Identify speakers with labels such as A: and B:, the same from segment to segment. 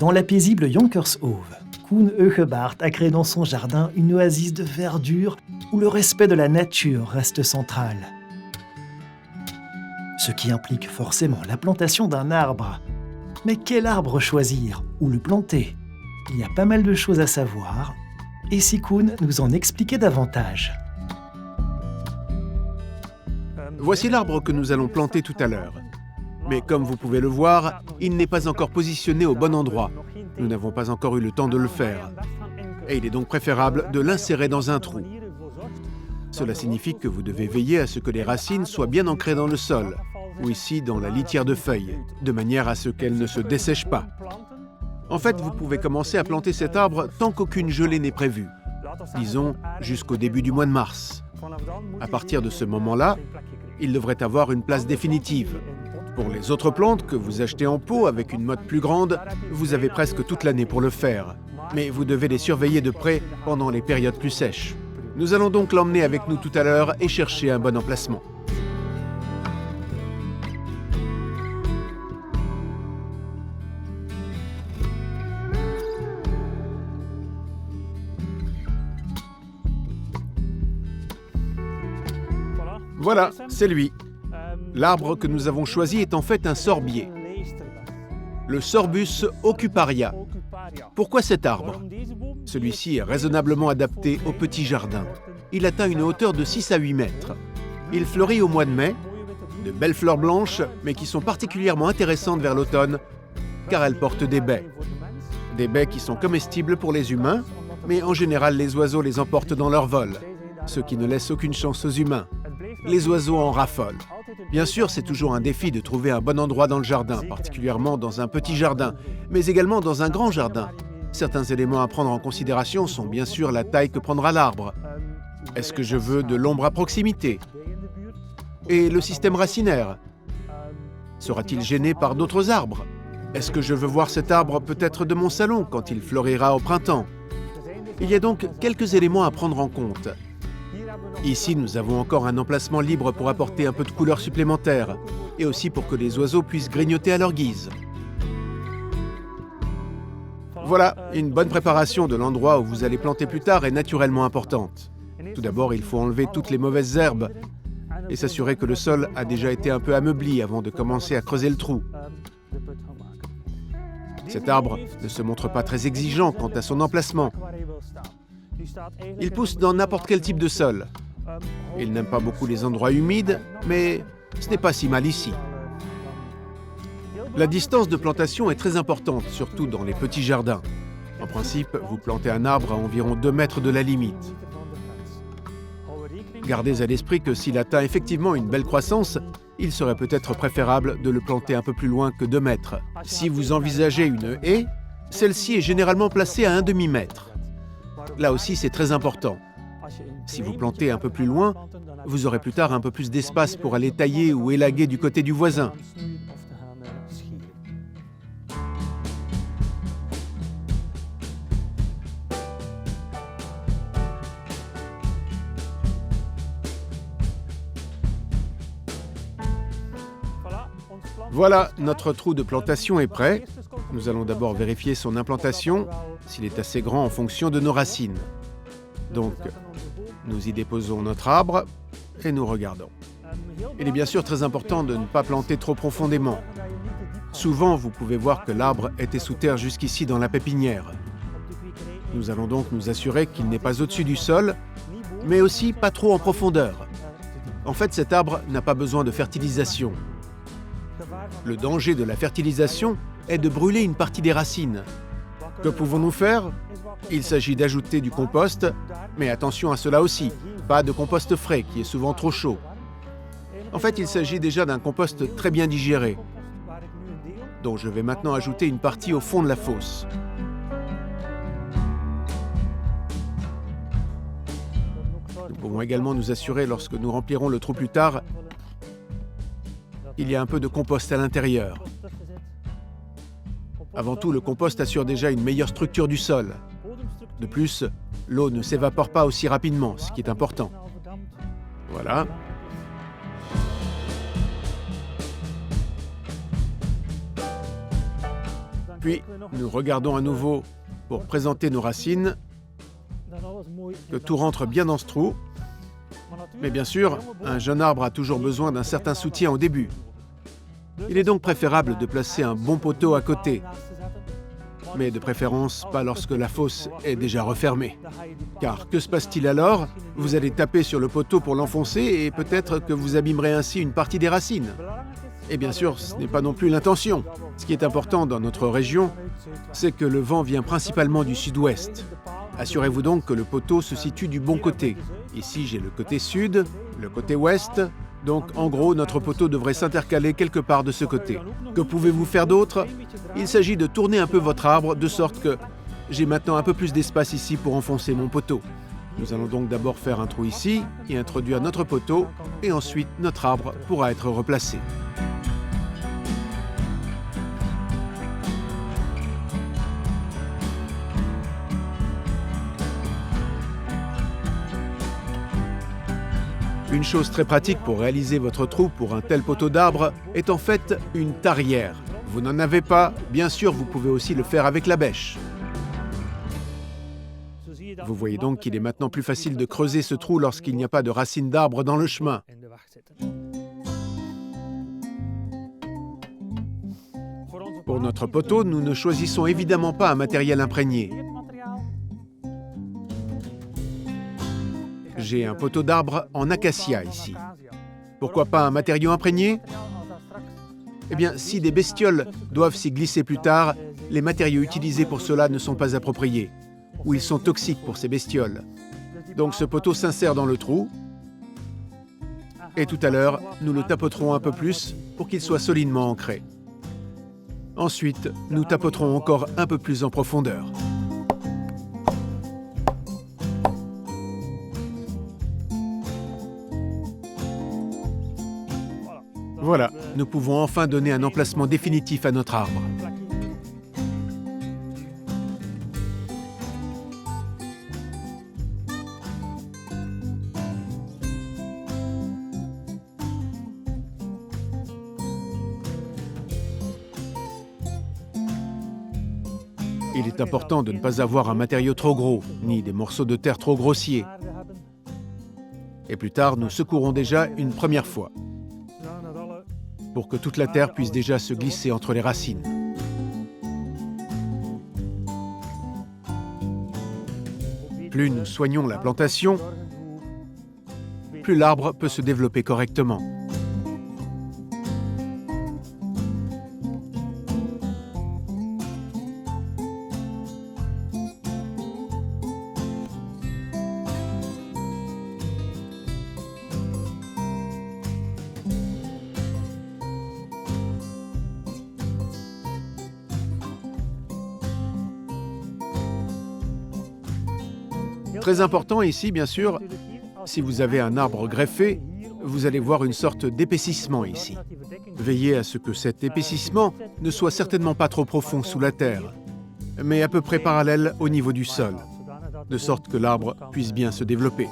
A: Dans la paisible Jonkershove, Koen Heugebaert a créé dans son jardin une oasis de verdure où le respect de la nature reste central. Ce qui implique forcément la plantation d'un arbre. Mais quel arbre choisir? Où le planter? Il y a pas mal de choses à savoir. Et si Koen nous en expliquait davantage?
B: Voici l'arbre que nous allons planter tout à l'heure. Mais comme vous pouvez le voir, il n'est pas encore positionné au bon endroit. Nous n'avons pas encore eu le temps de le faire. Et il est donc préférable de l'insérer dans un trou. Cela signifie que vous devez veiller à ce que les racines soient bien ancrées dans le sol, ou ici dans la litière de feuilles, de manière à ce qu'elles ne se dessèchent pas. En fait, vous pouvez commencer à planter cet arbre tant qu'aucune gelée n'est prévue, disons jusqu'au début du mois de mars. À partir de ce moment-là, il devrait avoir une place définitive. Pour les autres plantes que vous achetez en pot avec une motte plus grande, vous avez presque toute l'année pour le faire. Mais vous devez les surveiller de près pendant les périodes plus sèches. Nous allons donc l'emmener avec nous tout à l'heure et chercher un bon emplacement. Voilà, c'est lui. L'arbre que nous avons choisi est en fait un sorbier, le Sorbus ocuparia. Pourquoi cet arbre? Celui-ci est raisonnablement adapté au petit jardin. Il atteint une hauteur de 6 à 8 mètres. Il fleurit au mois de mai, de belles fleurs blanches, mais qui sont particulièrement intéressantes vers l'automne, car elles portent des baies. Des baies qui sont comestibles pour les humains, mais en général les oiseaux les emportent dans leur vol, ce qui ne laisse aucune chance aux humains. Les oiseaux en raffolent. Bien sûr, c'est toujours un défi de trouver un bon endroit dans le jardin, particulièrement dans un petit jardin, mais également dans un grand jardin. Certains éléments à prendre en considération sont bien sûr la taille que prendra l'arbre. Est-ce que je veux de l'ombre à proximité? Et le système racinaire? Sera-t-il gêné par d'autres arbres? Est-ce que je veux voir cet arbre peut-être de mon salon quand il fleurira au printemps? Il y a donc quelques éléments à prendre en compte. Ici, nous avons encore un emplacement libre pour apporter un peu de couleur supplémentaire et aussi pour que les oiseaux puissent grignoter à leur guise. Voilà, une bonne préparation de l'endroit où vous allez planter plus tard est naturellement importante. Tout d'abord, il faut enlever toutes les mauvaises herbes et s'assurer que le sol a déjà été un peu ameubli avant de commencer à creuser le trou. Cet arbre ne se montre pas très exigeant quant à son emplacement. Il pousse dans n'importe quel type de sol. Il n'aime pas beaucoup les endroits humides, mais ce n'est pas si mal ici. La distance de plantation est très importante, surtout dans les petits jardins. En principe, vous plantez un arbre à environ 2 mètres de la limite. Gardez à l'esprit que s'il atteint effectivement une belle croissance, il serait peut-être préférable de le planter un peu plus loin que 2 mètres. Si vous envisagez une haie, celle-ci est généralement placée à un demi-mètre. Là aussi, c'est très important. Si vous plantez un peu plus loin, vous aurez plus tard un peu plus d'espace pour aller tailler ou élaguer du côté du voisin. Voilà, notre trou de plantation est prêt. Nous allons d'abord vérifier son implantation, s'il est assez grand en fonction de nos racines. Donc, nous y déposons notre arbre et nous regardons. Il est bien sûr très important de ne pas planter trop profondément. Souvent, vous pouvez voir que l'arbre était sous terre jusqu'ici dans la pépinière. Nous allons donc nous assurer qu'il n'est pas au-dessus du sol, mais aussi pas trop en profondeur. En fait, cet arbre n'a pas besoin de fertilisation. Le danger de la fertilisation est de brûler une partie des racines. Que pouvons-nous faire? Il s'agit d'ajouter du compost, mais attention à cela aussi, pas de compost frais qui est souvent trop chaud. En fait, il s'agit déjà d'un compost très bien digéré, dont je vais maintenant ajouter une partie au fond de la fosse. Nous pouvons également nous assurer, lorsque nous remplirons le trou plus tard, il y a un peu de compost à l'intérieur. Avant tout, le compost assure déjà une meilleure structure du sol. De plus, l'eau ne s'évapore pas aussi rapidement, ce qui est important. Voilà. Puis, nous regardons à nouveau pour présenter nos racines, que tout rentre bien dans ce trou. Mais bien sûr, un jeune arbre a toujours besoin d'un certain soutien au début. Il est donc préférable de placer un bon poteau à côté, mais de préférence pas lorsque la fosse est déjà refermée. Car que se passe-t-il alors? Vous allez taper sur le poteau pour l'enfoncer et peut-être que vous abîmerez ainsi une partie des racines. Et bien sûr, ce n'est pas non plus l'intention. Ce qui est important dans notre région, c'est que le vent vient principalement du sud-ouest. Assurez-vous donc que le poteau se situe du bon côté. Ici, j'ai le côté sud, le côté ouest. Donc, en gros, notre poteau devrait s'intercaler quelque part de ce côté. Que pouvez-vous faire d'autre? Il s'agit de tourner un peu votre arbre de sorte que j'ai maintenant un peu plus d'espace ici pour enfoncer mon poteau. Nous allons donc d'abord faire un trou ici et introduire notre poteau, et ensuite notre arbre pourra être replacé. Une chose très pratique pour réaliser votre trou pour un tel poteau d'arbre est en fait une tarière. Vous n'en avez pas, bien sûr, vous pouvez aussi le faire avec la bêche. Vous voyez donc qu'il est maintenant plus facile de creuser ce trou lorsqu'il n'y a pas de racines d'arbre dans le chemin. Pour notre poteau, nous ne choisissons évidemment pas un matériel imprégné. J'ai un poteau d'arbre en acacia ici. Pourquoi pas un matériau imprégné? Eh bien, si des bestioles doivent s'y glisser plus tard, les matériaux utilisés pour cela ne sont pas appropriés, ou ils sont toxiques pour ces bestioles. Donc ce poteau s'insère dans le trou, et tout à l'heure, nous le tapoterons un peu plus pour qu'il soit solidement ancré. Ensuite, nous tapoterons encore un peu plus en profondeur. Voilà, nous pouvons enfin donner un emplacement définitif à notre arbre. Il est important de ne pas avoir un matériau trop gros, ni des morceaux de terre trop grossiers. Et plus tard, nous secourons déjà une première fois, pour que toute la terre puisse déjà se glisser entre les racines. Plus nous soignons la plantation, plus l'arbre peut se développer correctement. Très important ici, bien sûr, si vous avez un arbre greffé, vous allez voir une sorte d'épaississement ici. Veillez à ce que cet épaississement ne soit certainement pas trop profond sous la terre, mais à peu près parallèle au niveau du sol, de sorte que l'arbre puisse bien se développer.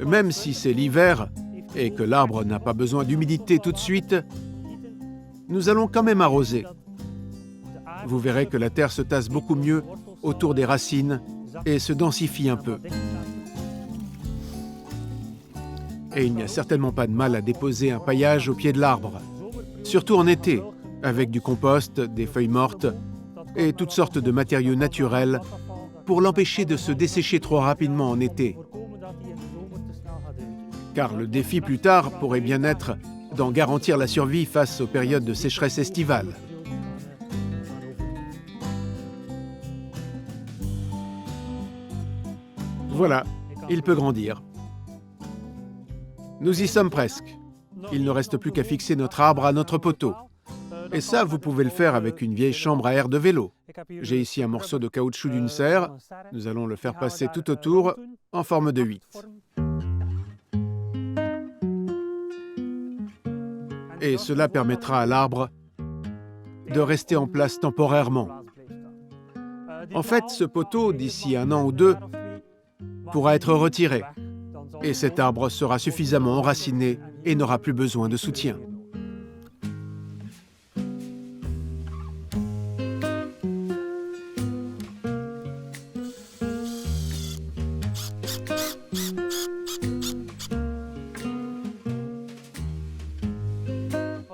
B: Même si c'est l'hiver et que l'arbre n'a pas besoin d'humidité tout de suite, nous allons quand même arroser. Vous verrez que la terre se tasse beaucoup mieux autour des racines et se densifie un peu. Et il n'y a certainement pas de mal à déposer un paillage au pied de l'arbre, surtout en été, avec du compost, des feuilles mortes et toutes sortes de matériaux naturels pour l'empêcher de se dessécher trop rapidement en été. Car le défi plus tard pourrait bien être d'en garantir la survie face aux périodes de sécheresse estivale. Voilà, il peut grandir. Nous y sommes presque. Il ne reste plus qu'à fixer notre arbre à notre poteau. Et ça, vous pouvez le faire avec une vieille chambre à air de vélo. J'ai ici un morceau de caoutchouc d'une serre. Nous allons le faire passer tout autour en forme de 8. Et cela permettra à l'arbre de rester en place temporairement. En fait, ce poteau, d'ici 1 an ou 2, pourra être retiré. Et cet arbre sera suffisamment enraciné et n'aura plus besoin de soutien.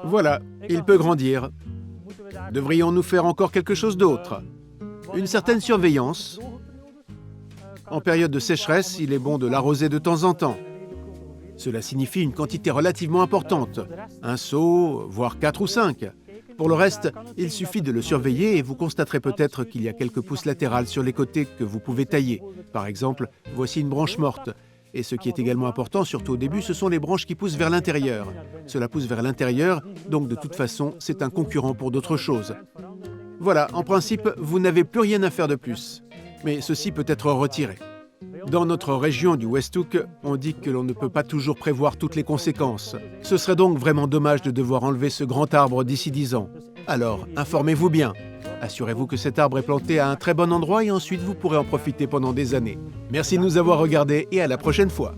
B: Voilà, il peut grandir. Devrions-nous faire encore quelque chose d'autre? Une certaine surveillance. En période de sécheresse, il est bon de l'arroser de temps en temps. Cela signifie une quantité relativement importante, un seau, voire 4 ou 5. Pour le reste, il suffit de le surveiller et vous constaterez peut-être qu'il y a quelques pousses latérales sur les côtés que vous pouvez tailler. Par exemple, voici une branche morte. Et ce qui est également important, surtout au début, ce sont les branches qui poussent vers l'intérieur. Cela pousse vers l'intérieur, donc de toute façon, c'est un concurrent pour d'autres choses. Voilà, en principe, vous n'avez plus rien à faire de plus. Mais ceci peut être retiré. Dans notre région du Westhoek, on dit que l'on ne peut pas toujours prévoir toutes les conséquences. Ce serait donc vraiment dommage de devoir enlever ce grand arbre d'ici 10 ans. Alors, informez-vous bien. Assurez-vous que cet arbre est planté à un très bon endroit et ensuite vous pourrez en profiter pendant des années. Merci de nous avoir regardés et à la prochaine fois.